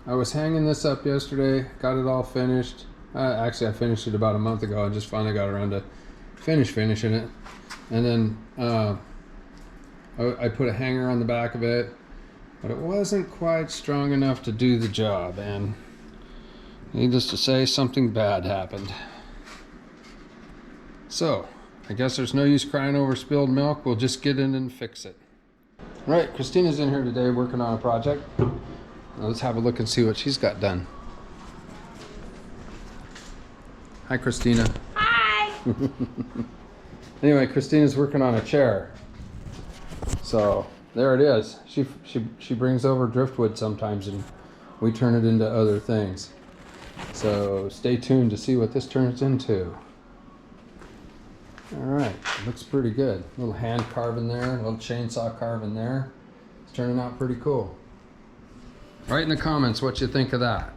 I was hanging this up yesterday, got it all finished. Actually, I finished it about a month ago. I just finally got around to finishing it. And then I put a hanger on the back of it, but it wasn't quite strong enough to do the job. And needless to say, something bad happened. So, I guess there's no use crying over spilled milk. We'll just get in and fix it. Right, Christina's in here today working on a project. Now let's have a look and see what she's got done. Hi, Christina. Hi. Anyway, Christina's working on a chair. So there it is. She brings over driftwood sometimes, and we turn it into other things. So stay tuned to see what this turns into. All right, looks pretty good. Little hand carving there, little chainsaw carving there. It's turning out pretty cool. Write in the comments what you think of that.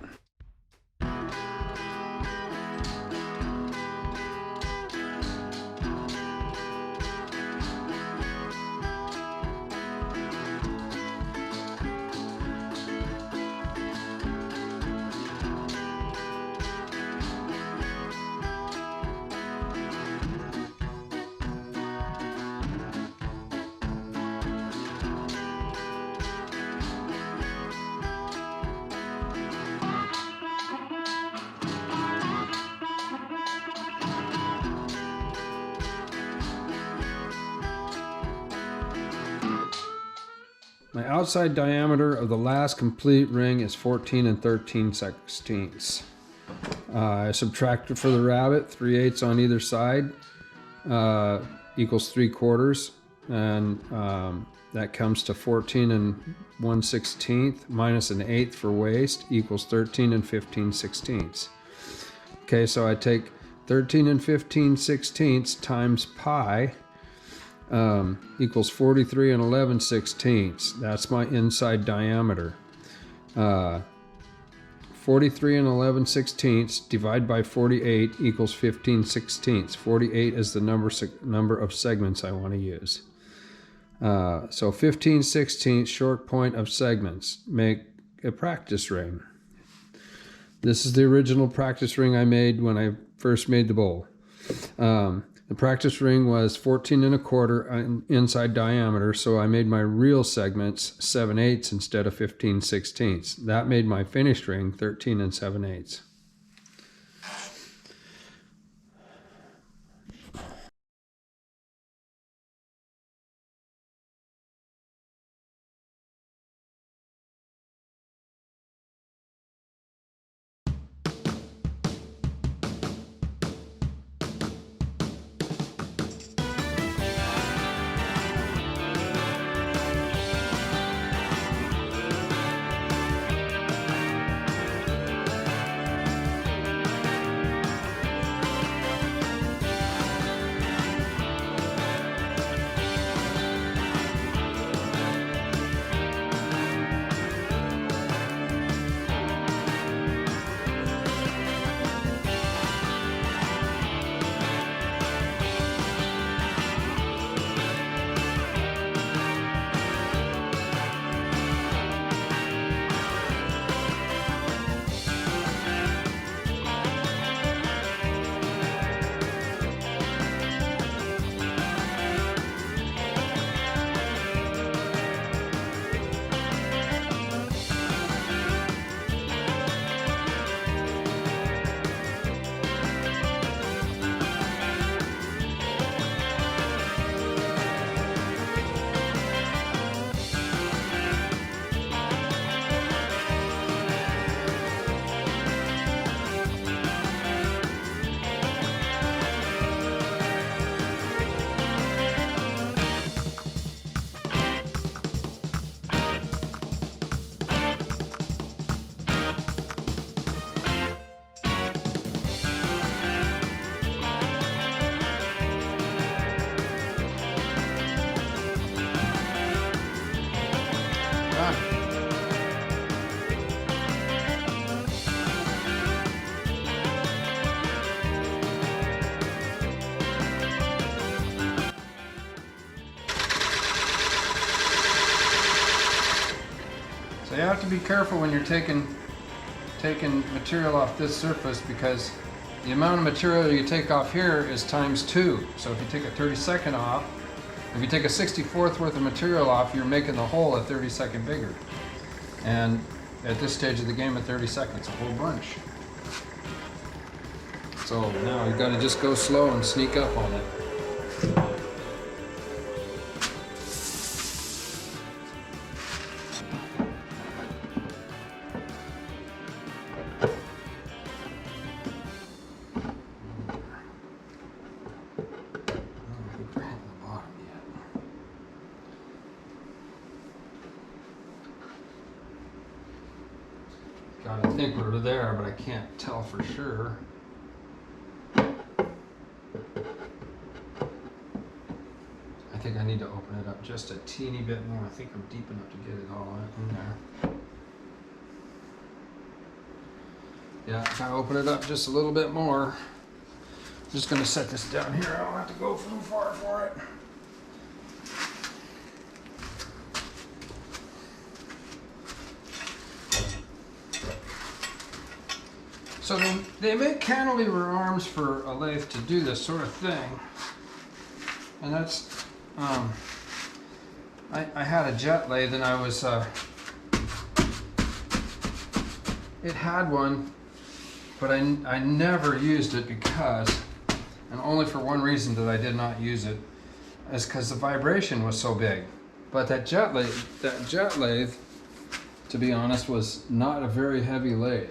My outside diameter of the last complete ring is 14 13/16. I subtracted for the rabbet 3/8 on either side equals 3/4, and that comes to 14 1/16 minus an eighth for waist equals 13 15/16. Okay, so I take 13 15/16 times pi equals 43 11/16. That's my inside diameter. 43 11/16 divided by 48 equals 15/16. 48 is the number of segments I want to use. So 15/16 short point of segments make a practice ring. This is the original practice ring I made when I first made the bowl. The practice ring was 14 1/4 inside diameter, so I made my real segments 7/8 instead of 15/16. That made my finished ring 13 7/8. So you have to be careful when you're taking taking material off this surface because the amount of material you take off here is times 2. So if you take a 32nd off, if you take a 64th worth of material off, you're making the hole a 32nd bigger. And at this stage of the game, at 30 seconds, a whole bunch. So now you got to just go slow and sneak up on it. I think we're there, but I can't tell for sure. I think I need to open it up just a teeny bit more. I think I'm deep enough to get it all in there. Yeah, if I open it up just a little bit more, I'm just going to set this down here. I don't have to go too far for it. So they make cantilever arms for a lathe to do this sort of thing, and that's I had a jet lathe and I was it had one, but I never used it because, and only for one reason that I did not use it, is because the vibration was so big. But that jet lathe, to be honest, was not a very heavy lathe.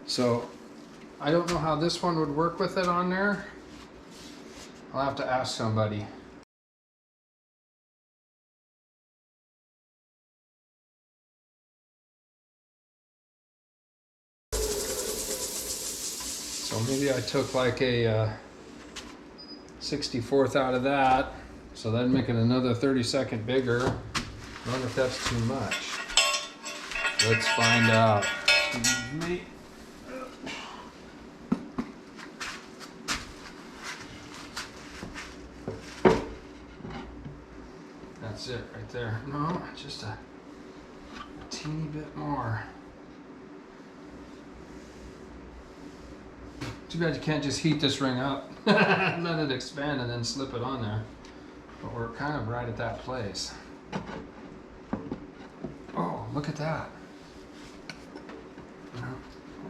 So I don't know how this one would work with it on there. I'll have to ask somebody. So maybe I took like a 64th out of that. So that'd make it another 32nd bigger. I wonder if that's too much. Let's find out. Excuse me. That's it right there. No, just a teeny bit more. Too bad you can't just heat this ring up, let it expand and then slip it on there. But we're kind of right at that place. Oh, look at that. No,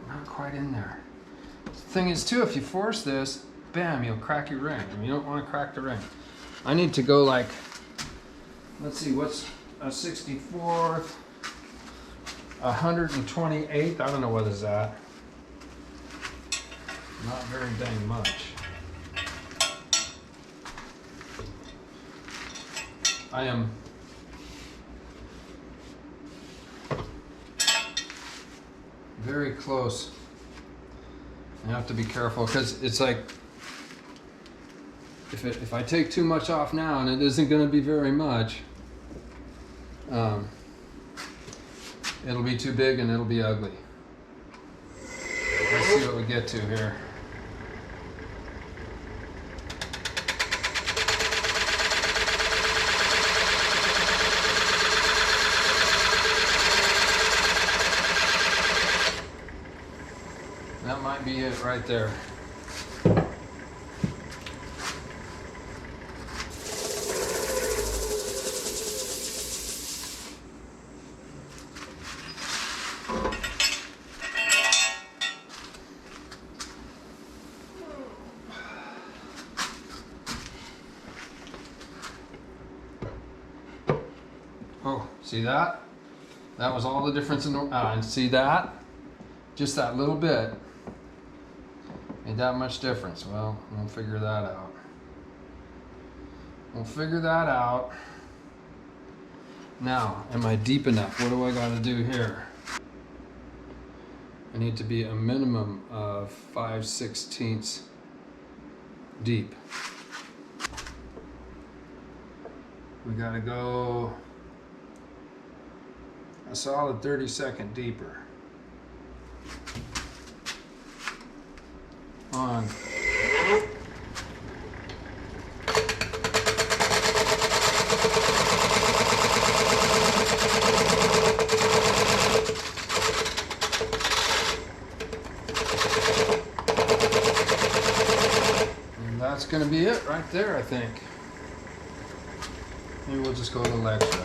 not quite in there. The thing is too, if you force this, bam, you'll crack your ring. And you don't want to crack the ring. I need to go like, let's see, what's a 64th, 128th, I don't know what is that. Not very dang much. I am very close. I have to be careful because it's like if I take too much off now, and it isn't going to be very much, it'll be too big and it'll be ugly. Let's see what we get to here. That might be it right there. Oh, see that? That was all the difference in the, and see that? Just that little bit. Made that much difference. Well, we'll figure that out. We'll figure that out. Now, am I deep enough? What do I got to do here? I need to be a minimum of 5/16 deep. We got to go a solid 32nd deeper. On. going to be it right there, I think. Maybe we'll just go a little extra.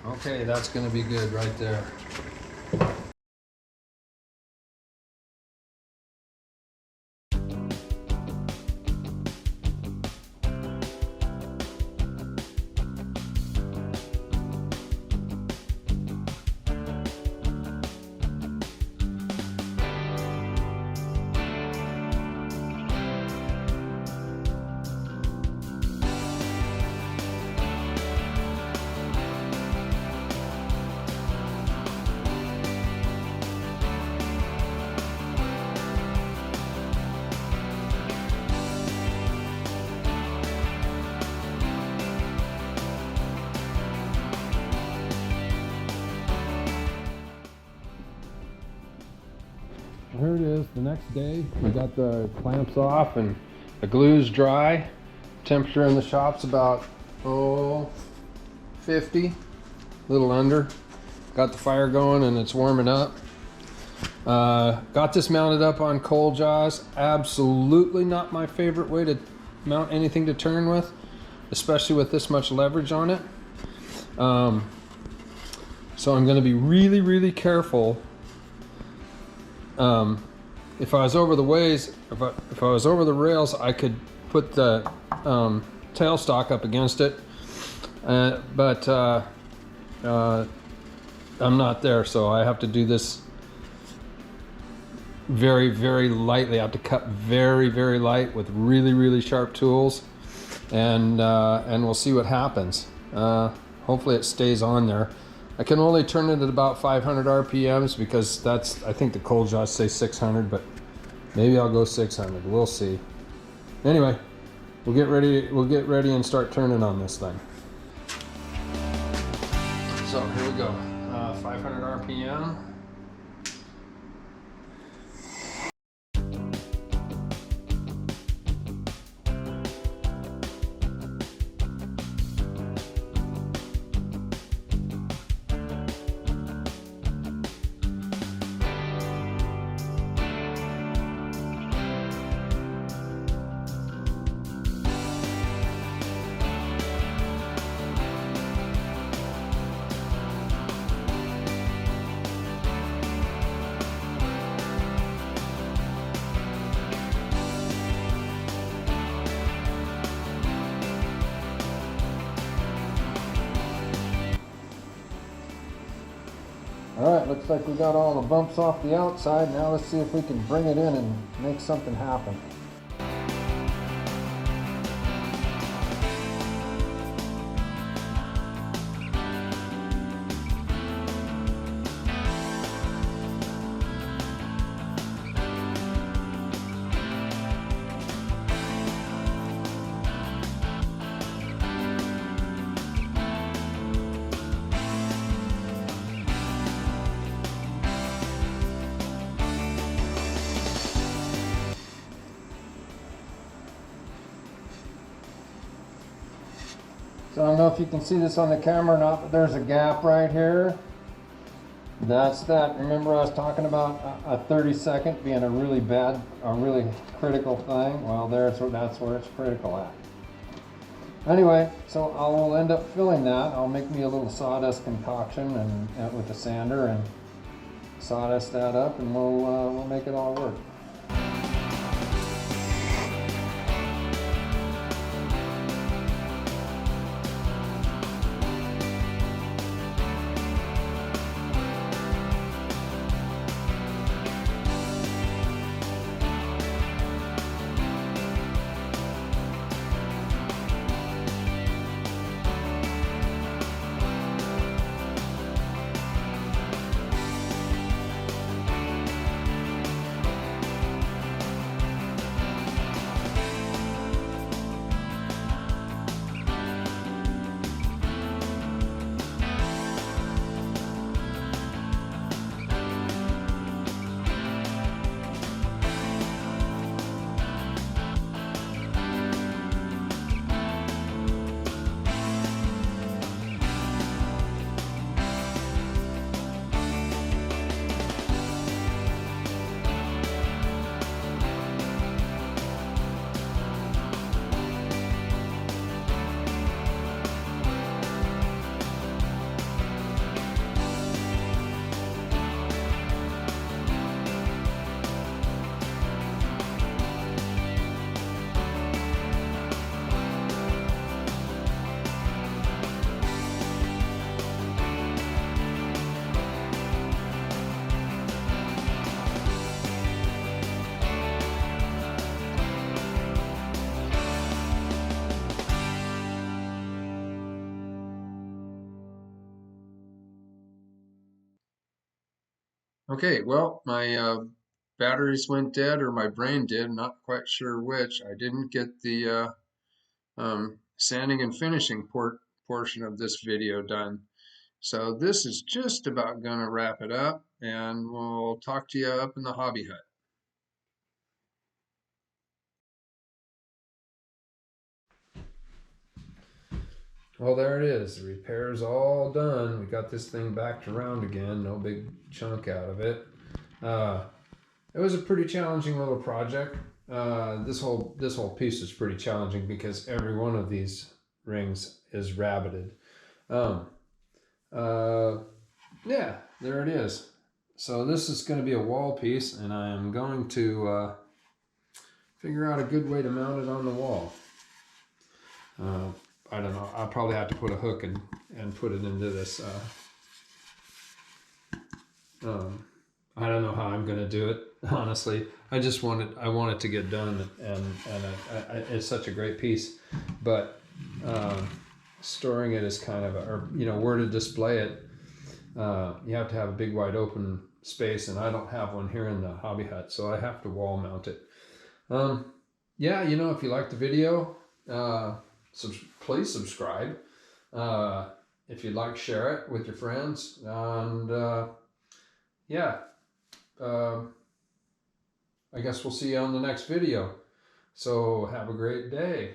Okay, that's going to be good right there. Here it is, the next day. We got the clamps off and the glue's dry. Temperature in the shop's about 50, a little under. Got the fire going and it's warming up. Got this mounted up on coal jaws. Absolutely not my favorite way to mount anything to turn with, especially with this much leverage on it. So I'm going to be really, really careful. If I was over the ways, if I was over the rails, I could put the tailstock up against it, but I'm not there, so I have to do this very, very lightly. I have to cut very, very light with really, really sharp tools, and we'll see what happens. Hopefully it stays on there. I can only turn it at about 500 RPMs because that's, I think the coal jaws say 600, but maybe I'll go 600. We'll see. Anyway, we'll get ready and start turning on this thing. So here we go. 500 RPM. Alright, looks like we got all the bumps off the outside. Now let's see if we can bring it in and make something happen. So I don't know if you can see this on the camera or not, but there's a gap right here. That's that. Remember I was talking about a 30-second being a really critical thing? Well, that's where it's critical at. Anyway, so I will end up filling that. I'll make me a little sawdust concoction and with a sander and sawdust that up, and we'll make it all work. Okay, well, my batteries went dead, or my brain did, not quite sure which. I didn't get the sanding and finishing portion of this video done. So this is just about going to wrap it up, and we'll talk to you up in the hobby hut. Well, there it is. The repair's all done. We got this thing backed around again. No big chunk out of it. Uh, it was a pretty challenging little project. This whole piece is pretty challenging because every one of these rings is rabbited. Um, uh, yeah, there it is. So this is going to be a wall piece, and I am going to figure out a good way to mount it on the wall. I don't know. I'll probably have to put a hook and put it into this. I don't know how I'm going to do it. Honestly, I want it to get done, and it's such a great piece, but storing it is kind of or where to display it. You have to have a big wide open space, and I don't have one here in the hobby hut, so I have to wall mount it. Yeah, if you like the video, please subscribe. If you'd like, share it with your friends, and yeah, I guess we'll see you on the next video. So have a great day.